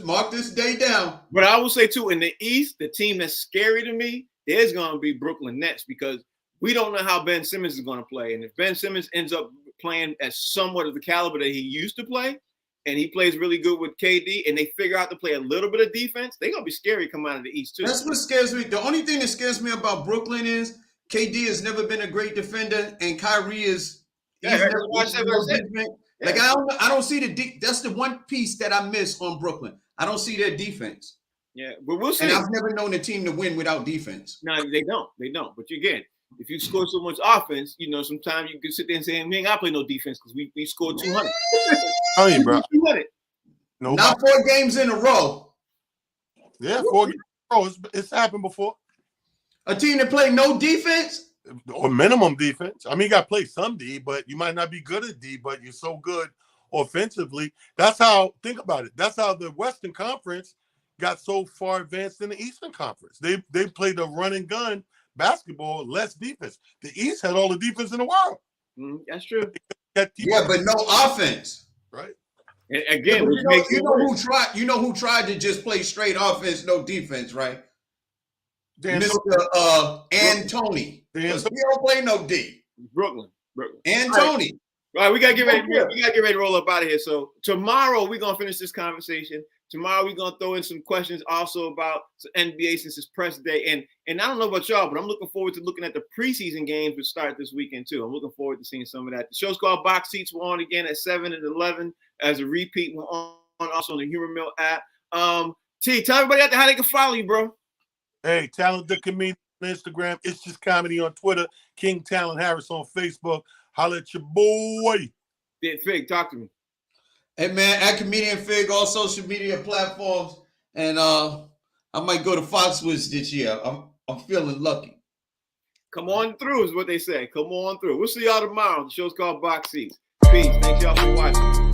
mark this day down. But I will say too, in the East, the team that's scary to me is going to be Brooklyn Nets because we don't know how Ben Simmons is going to play, and if Ben Simmons ends up playing at somewhat of the caliber that he used to play, and he plays really good with KD, and they figure out to play a little bit of defense, they're going to be scary coming out of the East, too. That's what scares me. The only thing that scares me about Brooklyn is KD has never been a great defender, and Kyrie is – Like, I don't see the that's the one piece that I miss on Brooklyn. I don't see their defense. Yeah, but we'll see. And I've never known a team to win without defense. No, they don't. But again, if you score so much offense, sometimes you can sit there and say, we ain't got to play no defense because we scored 200. Oh, yeah, bro. No, not 4 games in a row. Yeah, 4 games in a row. It's happened before. A team that play no defense? Or minimum defense. I mean, you got to play some D, but you might not be good at D, but you're so good offensively. That's how, think about it. That's how the Western Conference got so far advanced in the Eastern Conference. They played a run and gun basketball, less defense. The East had all the defense in the world. That's true. Yeah, but no offense. Right. And again, you know who tried to just play straight offense, no defense, right? Mr. Antony. He don't play no D. Brooklyn. Antony. All right, we gotta get ready. We gotta get ready to roll up out of here. So tomorrow we're gonna finish this conversation. Tomorrow we're gonna throw in some questions also about NBA since it's press day. And I don't know about y'all, but I'm looking forward to looking at the preseason games which start this weekend too. I'm looking forward to seeing some of that. The show's called Box Seats. We're on again at 7 and 11 as a repeat. We're on also on the Humor Mill app. T, tell everybody out there how they can follow you, bro. Hey, Talented Comedian on Instagram. It's Just Comedy on Twitter. King Talent Harris on Facebook. Holla at your boy. Yeah, Fig, talk to me. Hey, man, at Comedian Fig, all social media platforms. And I might go to Foxwoods this year. I'm feeling lucky. Come on through is what they say. Come on through. We'll see y'all tomorrow. The show's called Box Seats. Peace. Thanks y'all for watching.